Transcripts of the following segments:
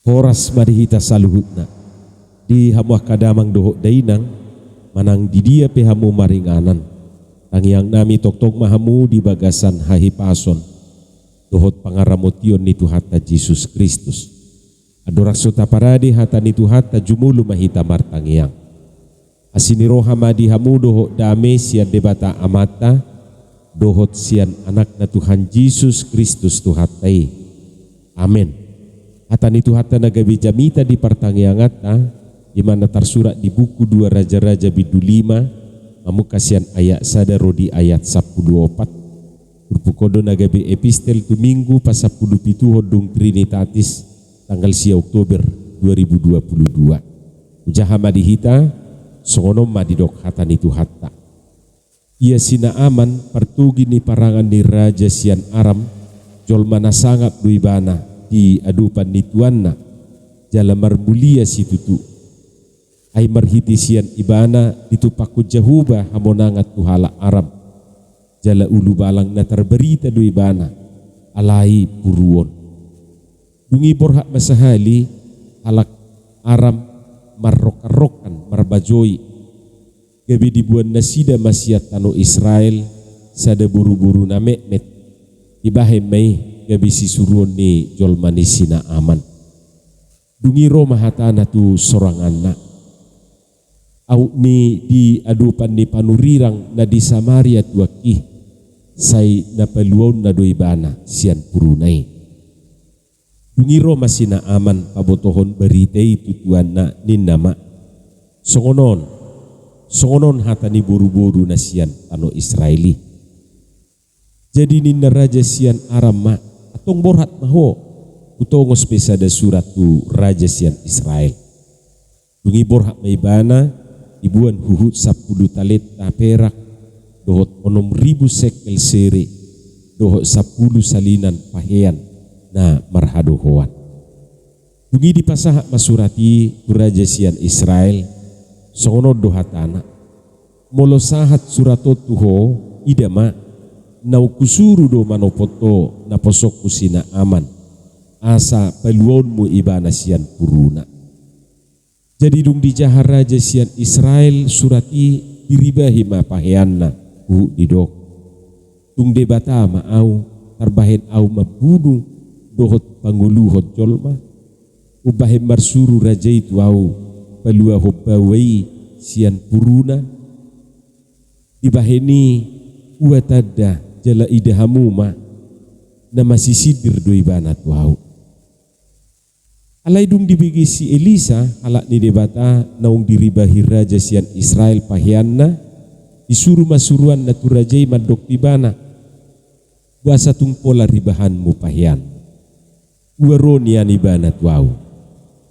Horas marihita saluhutna di hamuah kadamang dohok dainang manang di dia pehamu maringanan tangiang nami tok-tok mahamu di bagasan hahipason dohot pangaramotion ni Tuhata Yesus Kristus adorak sota parade hata ni Tuhata jumulu mahita martangiang asiniroha madi hamu dohok dame sian debata amata dohot sian anak na Tuhan Yesus Kristus Tuhatai. Amin. Hata ni Tuhata nagabi jamita di partangiangata di mana tersurat di buku 2 Raja-Raja bidu 5 mamukasian ayat sadaro di ayat 14 Urpukodo nagabi epistel tu minggu pas 10 hodung Trinitatis tanggal 10 Oktober 2022 ujaha madihita songonom madidok hata ni Tuhata ia sina aman pertugi ni parangan ni Raja sian Aram jolmana sangat duibana di adupan ni tuanna jala marmulia si tutu ay marhitisian ibana ditupaku jahuba hamonangat tuhala Arab jala ulu balang na terberita do ibana alai puruon dungi borhak masahali halak Aram marrok-rokan marbajoi gabi dibuan nasida masyat tano Israel sada buru-buru na mekmet ibahe may gabi si suruon ni jolmani sina aman dungi Roma hatana tu sorangan na au ni di adupan ni panurirang na di Samaria tuaki say napaluon na doibana sian purunay dungi Roma sina aman pabotohon beritay tutuan na ninama songonon hata ni buru-buru na sian tano Israeli jadi ninna raja sian Aram ma atong borhat maho utongos pesada surat tu raja sian Israel dungi borhat maibana ibuan huhut 10 talet na perak dohot 6.000 sekel sere dohot 10 salinan pahean na marhadohoan dungi dipasahak masurati tu raja sian Israel songono dohatana molo sahat suratot tuho idama nau kusuru do manopoto na posok kusina aman asa peluonmu ibana sian puruna jadi dung dijahar raja sian Israel surati diribahi mapaheanna didok dung debata maau tarbahen au mabunuh dohot panguluhot jolma ubahem marsuru raja itu au pelua hobbawai sian puruna dibaheni uatada jala idahamuma na masisidir do ibana tuau alai dung dibigi si Elisa halak ni debata naung diribahi raja sian Israel pahianna disuruh masuruan na tu rajai madok ibana buasa tung pola ribahanmu pahian uaronian ibana tuau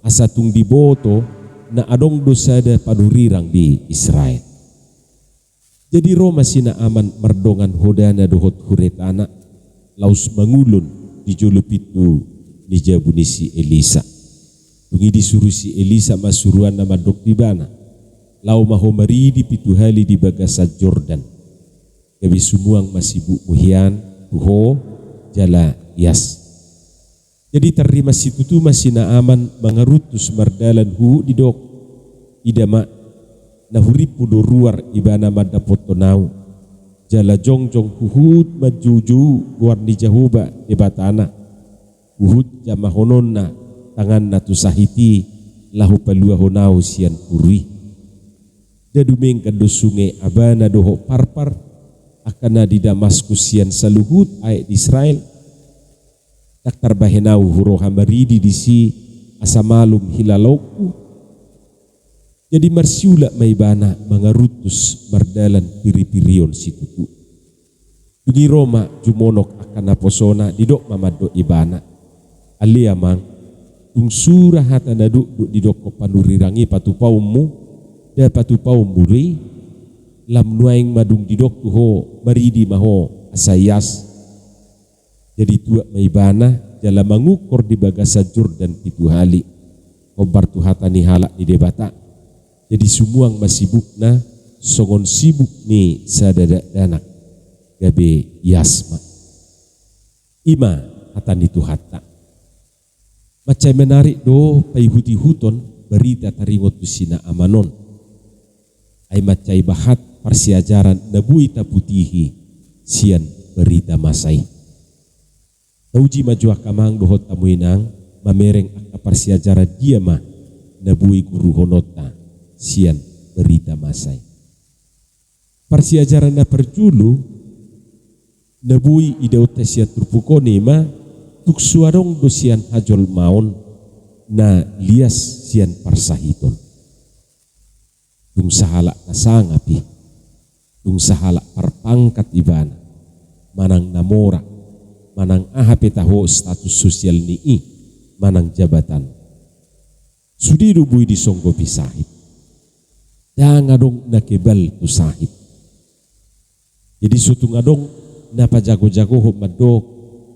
asa tung diboto na adong dosada padurirang di Israel. Jadi Roma sina aman merdongan hodana dohot huretana laus mangulun di jolupitu ni jabuni si Elisa. Dungi disuruh si Elisa masuruan nama dok dibana. Lau mahomari di pitu hali di bagasa Jordan. Gabi sumuang masibuk muhian tuho jala yas. Jadi terima si tutu masina aman mangarutus mardalan hu di dok idama nahuripu do ruar ibana madapoto nau jala jongjong huhud majuju guar ni jahuba ibatana huhud jamahononna tangan natu sahiti lahu palua honau sian purui dadumeng kado sungai abana doho parpar akana di Damaskus sian saluhut ayat Israel tak tarbahenau huro hamaridi disi asamalum hilalauku jadi marsiula maibana mangarutus mardalan piri-pirion si tutu. Dungi Roma jumonok akan naposona didok mamado ibana. Alia mang tung surah hata naduk didok kopanurirangi patupaumu da patupau muri lam nuaing madung didok tuho maridi maho asayas. Jadi tua maibana jala mangukur di bagasa Jordan pitu hali. Kobar tu hata ni halak di debata. Jadi sumuang masibuk na songon sibuk ni sadada danak gabe yasma ima hatan itu hatta Macam menarik do paihuti huton berita taringot tu sina amanon. Ai macai bahat persiajaran nabui taputihi sian berita masai. Tauji majuah kamang dohot tamuinang mamereng akta persiajaran dia mah nabui guru honota sian berita masai. Persiajaran na perjulu nabui idauta sia turpukoni mah tuk suarong dosian hajol maon na lias sian parsahiton. Tung sahala kasangapi, tung sahala parpangkat ibana, manang namora, manang ahape taho status sosial nii, manang jabatan. Sudi rubui disonggopi sahib. Dangadong nakebal tu sahib. Jadi sutung adong napa jago-jago ho madok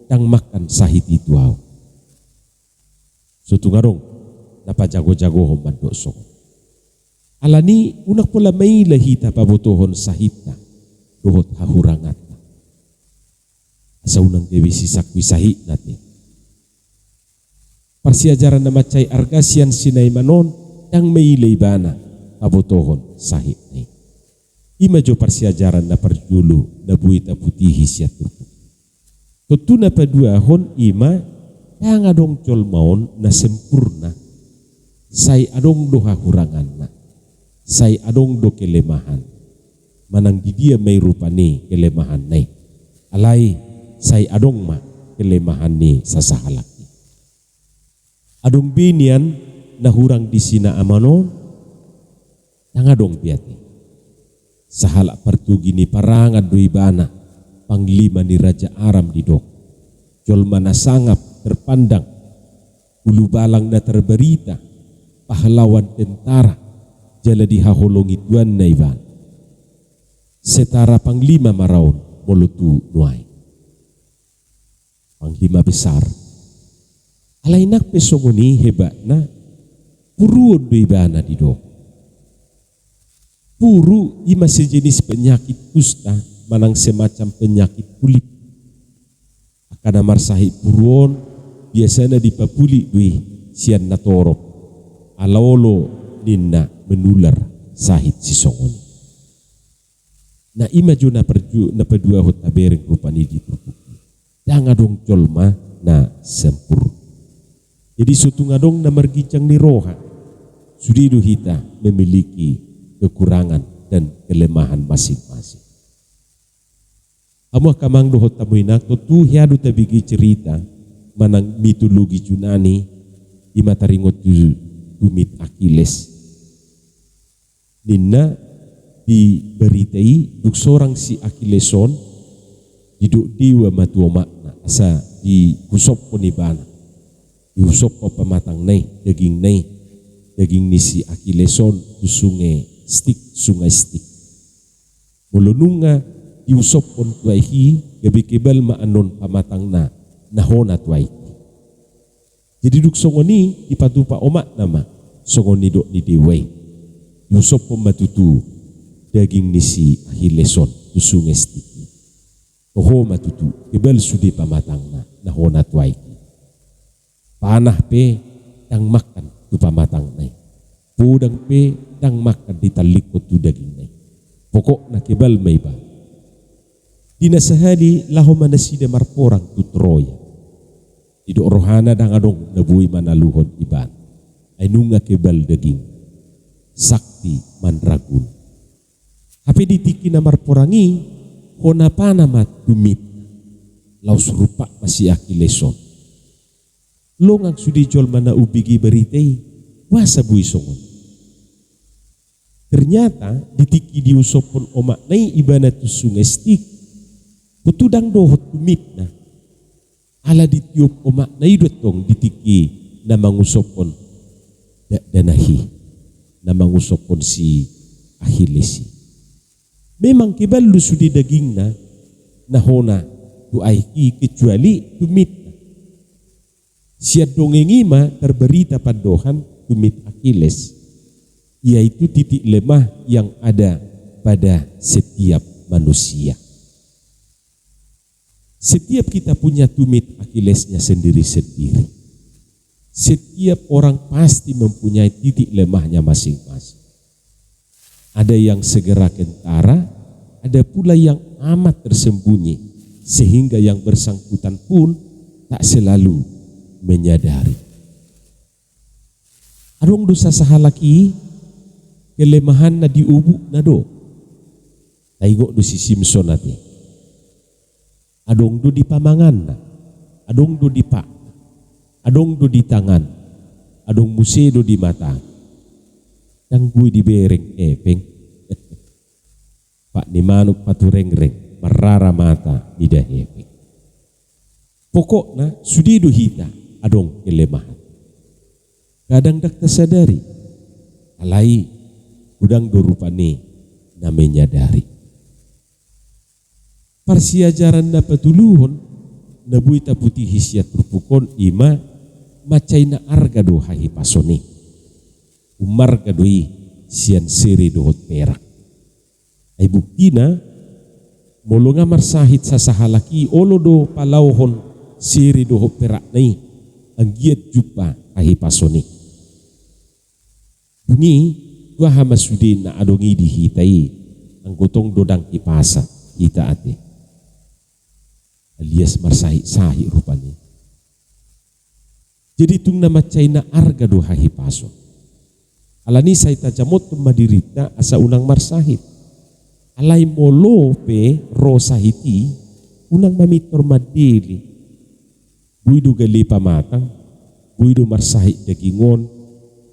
tang makan sahid itu aw. Sutung adong napa jago-jago ho madok sok. Alani unak pula may lahita pabotohon sahita dohot hahurangat. Asa unang kewisi sakwi sahid natin. Persiajaran na macay argasian sinay manon tang may leibana pabotohon sahid ni. Ima jo persiajaran na perjulu na buita putihi siya tupu. Tutu na padua hon ima yang adong col maon na sempurna. Say adong do hahurangan na. Say adong do kelemahan. Manang di dia may rupa ni kelemahan na. Alay say adong ma kelemahan ni sa sahalak. Adong binian na hurang di sina amanon yang adong biati. Sahala pertugi ni parangad do ibana panglima ni Raja Aram di dok. Jolma na sangap terpandang, ulu balang na terberita, pahlawan tentara jala dihaholongi tuan na iban. Setara panglima maraon molutu nuai. Panglima besar. Alainak pesongoni hebat na puruon do ibana di dok. Puru ima sejenis penyakit kusta manang semacam penyakit kulit. Akana marsahi puruon biasanya dipapuli dui sian natorop. Alolo ninna menular sahit sisongon. Na ima jo na perju na pedua hota bereng rupani ditutupi. Dangadong colma na sempur. Jadi sutungadong na margicang ni roha. Sudidu hita memiliki kekurangan dan kelemahan masing-masing. Amo kamang dohot tamuinak tu hiadu tabigi cerita manang mitologi Yunani ima taringot tumit Achilles. Ninna diberitai duk sorang si Achilleson diduk diwa matuo makna asa di husop ponibana. Di husop po pamatang nai daging ni si Achilleson tu sungai stik. Mulununga diusop pon tuaihi gabi kebal maanon pamatang na nahona tuai. Jadi duk songoni ipatupa omak nama songoni dok ni dewai. Diusop pon matutu daging ni si Achilleson tu sungai stik. Oho matutu kebal sudi pamatang na nahona tuai. Panah pe tang makan tu pamatang nai. Pudang pe tang makan ditalikot tu daging nai. Pokok na kebal may ba. Dinasahali laho manasida marporang tu Troya. Ido rohana dang adong nabui manaluhon iban. Ay nunga kebal daging. Sakti mandragun. Hape ditiki na marporangi hona panamat dumit. Laus rupa masih Achilleson. Longang sudi jol mana ubigi beritai wasa bui songon. Ternyata ditiki diusopon omak nai ibana tu sungai stik. Putudang dohot tumit na. Ala ditiup omak nai dotong ditiki na mangusopon danahi. Na mangusopon si Achilles. Memang kebalu sudi daging na nahona tu aiki kecuali tumit na. Siat dongengima terberita pandohan tumit Achilles, yaitu titik lemah yang ada pada setiap manusia. Setiap kita punya tumit Achillesnya sendiri-sendiri. Setiap orang pasti mempunyai titik lemahnya masing-masing. Ada yang segera kentara, ada pula yang amat tersembunyi, sehingga yang bersangkutan pun tak selalu menyadari. Adong dosa sahalaki kelemahan na diubuk na do. Taigok do si Simpson nati. Adong do di pamangan na, adong do di pak, adong do di tangan, adong musedo di mata. Yang gue di bereng epeng. Pak ni manuk patureng-reng marara mata ida epeng. Pokoknya sudido hita adong kelemahan. Kadang dak tersadari, alai udang dorupane na menyadari. Persiajaran na patuluhon na buita putih hisiat rupukon ima macay na arga do hahi pasone. Umar kadoi sian seri dohot perak. Ay buktina molo nga marsahit sa sahalaki olo do palauhon seri dohot perak nai ang giat jupa hahi pasone. Bungi dua hamasudin na adongi dihitai ang gotong dodang ipasa kita ate. Alias marsahit-sahit rupanya. Jadi tung na macay na arga do hahi pason. Alani say tajamot madirita asa unang marsahit. Alay molo pe rosahiti unang mamitor madili. Buido gali pamatang, buido marsahit dagingon,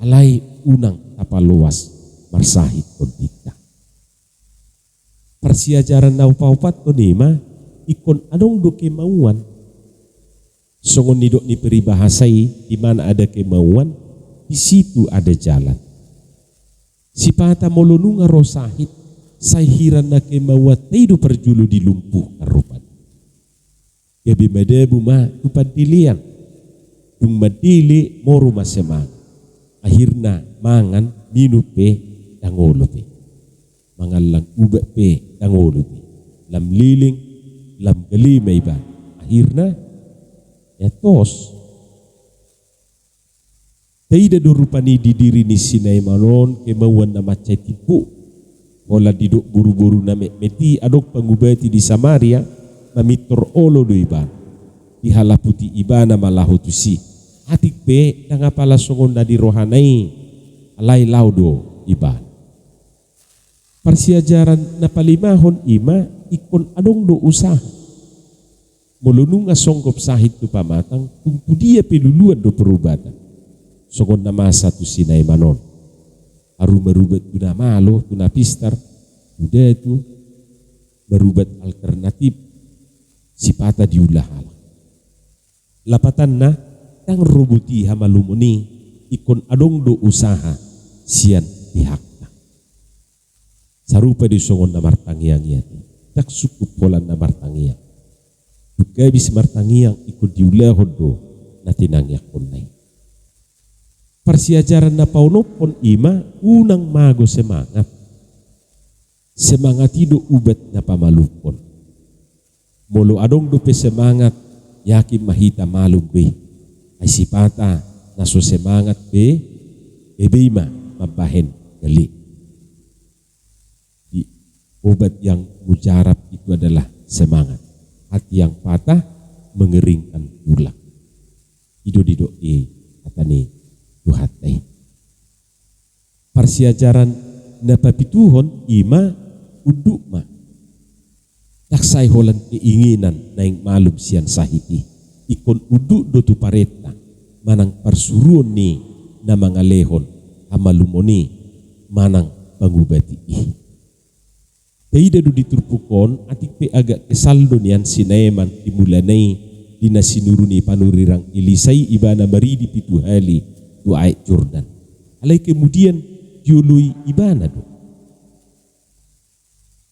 alay unang tapaluas marsahit kontita. Persiajaran na upa-upat ko nima, ikon anong do kemauan. Songon nidok ni peribahasai di mana ada kemauan, di situ ada jalan. Si pata molonu nga rosahit say hiran na kemawat taido perjulu di lumpuh karupan. Gabi madabu ma tupad pilihan. Dung madili moru masemang. Akhirna mangan minupe dangolo pe. Mangalang ubat pe dangolo pe. Lam liling lam galimay ba. Akhirna etos. Taida dorupani di diri ni sinay malon kemauan na macay tipu. Wala didok buru-buru na meti adok pangubati di Samaria mamitor olo do iba. Di halaputi iba na malahutusi. Atik pe nga pala songon na di rohanay alay laudo iba. Persiajaran na palimahon ima ikon adong do usaha. Mulunung asonggop sahit tu pamatang tungtu dia peluluan do perubatan. Songon nama satu sinay manon. Aru merubat tuna malo, tuna pistar. Udah itu merubat alternatif. Sipata diulah halang. Lapatan na tang robuti hamalumuni ikon adong do usaha sian pihakna. Sarupa di songon na martangiang yati. Tak sukup polan na martangiang. Duka bis martangiang ikon diulah hodo na tinangyak konay. Persiajaran na paunopon ima unang mago semangat. Semangat hidup ubat na pamalupon. Molo adong dupe semangat yakin mahita malum be. Ay sipata naso semangat be ebima mabahen gali. Di obat yang mujarab itu adalah semangat. Hati yang patah mengeringkan tulang. Ido kata nih Tuhatai. Persiajaran na papituhon ima uduk ma. Taksay holan keinginan na yung malum siyan sahiti. Ikon uduk do tu pareta manang parsuruon ni na mga lehon hamalumoni manang pangubati. Taida do diturpukon atik pe agak kesaldo niyan sinaeman imulanay dinasinuruni panurirang ilisay iba na maridi pituhali Duai Jordan. Alay kemudian diului ibana do.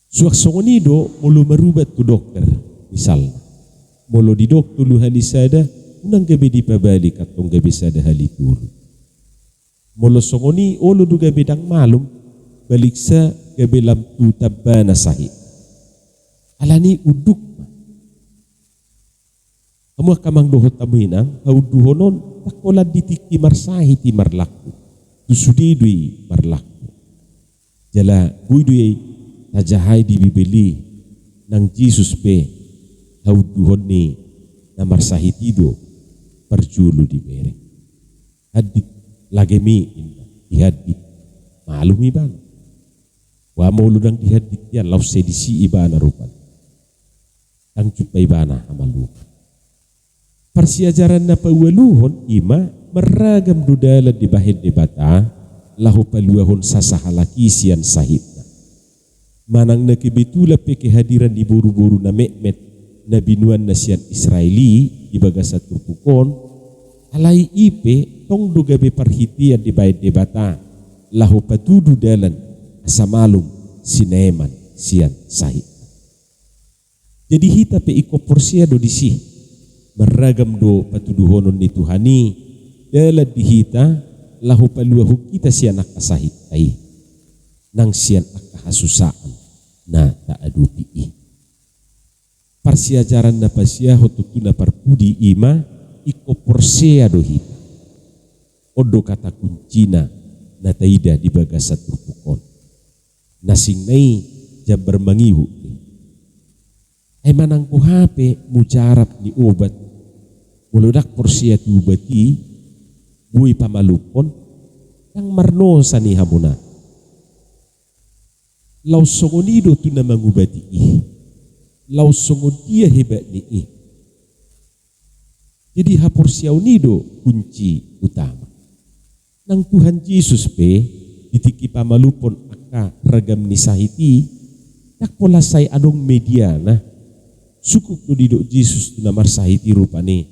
Suak songonido mulu merubat tu dokter misalnya. Mulu di dokter lu halisada unang gabi di pabali katong gabi sada halitur. Mulu songoni olo du gabi dang malum balik sa gabi lam tu tabana sahih. Alani uduk Amo kamang dohot taminang hau duhonon takola ditiki marsahi ti marlaku tusudidui marlaku jala buidui tajahay di bibili ng Jesus pe hau duhon ni na marsahi tido perjulu di bere hadit lagemi inda dihadit malum iban wa mauludang dihadit yan lau sedisi ibana rupan ang cupa ibana amalu persiajaran na pawaluhon ima meragam dudala di bahid di bata lahu paluahon sasahalaki sian sahitna manang nakibitula pe kehadiran di buru-buru na mekmet na binuan na sian Israeli di bagasa turpukon alai ipe tong dugabe perhitian di bahid di bata lahu patudu dalan asamalum sineman sian sahitna jadi hita pe iko porsiado di sih meragam do patuduhonon ni Tuhani dalam dihita lahu paluahu kita sian akasahit ay nang sian akahasusaan na taadupi parsiajaran na pasya hotutuna parpudi ima iko porsea do hita odo kata kuncina na taida di bagasa turpukon nasing nai jabar mangihu ay manang ko hape mujarap ni obat muludak porsia tu bati buy pamalupon yang marno sa ni hamuna law songonido tu na mangubati law songodia hebat ni jadi haporsia unido kunci utama nang Tuhan Yesus pe ditiki pamalupon aka ragam ni sahiti tak pola say adong media na sukup do didok Jesus tu namar sahiti rupane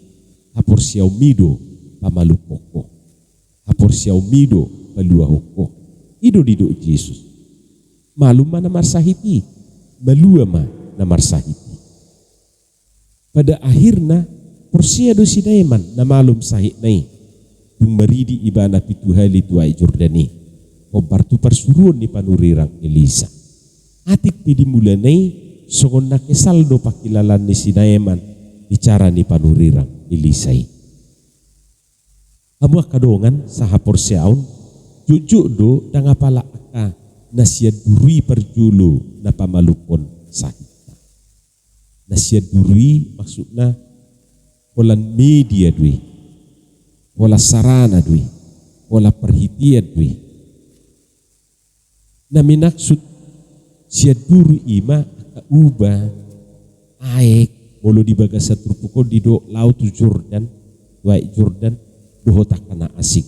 hapor siaw mido pamalupoko hapor siaw mido paluahoko ido didok Jesus malum ma namar sahiti malua ma namar sahiti pada akhirna porsia do sineman na malum sahit nai dung maridi ibana pituhali tuai Jordani kompartu persuruan ni panurirang Elisa atik pidi mulanai songon nakesaldo pakilalan ni Sinaeman bicara ni panurirang Elisai. Amuah kadongan sahapor siaun jujuk do dangapala aka nasia durui perjulu na pamalupon sahita. Nasia durui maksudna polan media dui, pola sarana dui, pola perhitian dui. Na minaksud sia duru ima ubah aek bolo di bagasa turpukon di do laut Jordan waik Jordan doho takana asing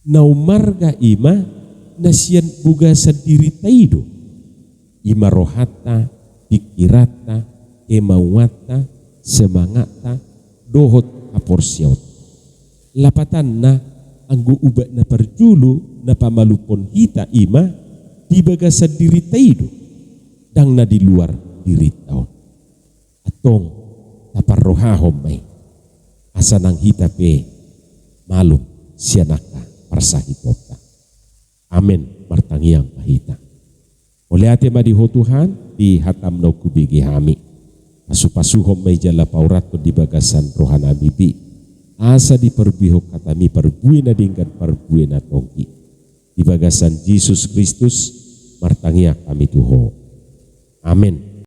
nau marga ima nasian bugasa diri taido ima rohata pikirata kemauata semangata dohot aporsiaut lapatan na anggo ubah na perjulu na pamalupon hita ima di bagasa diri taido dang na di luar diri taon atong taparrohahom may asa nang hita pe malum sianaka parsahitota amen martangiang pahita oleh ate madiho Tuhan di hatam no kubigi hami pasu-pasuhom may jala paurat di bagasan rohana bibi asa di perbihok katami perbuin na dingkan perbuin na tongki di bagasan Jesus Kristus martangiak kami tuho. Amin.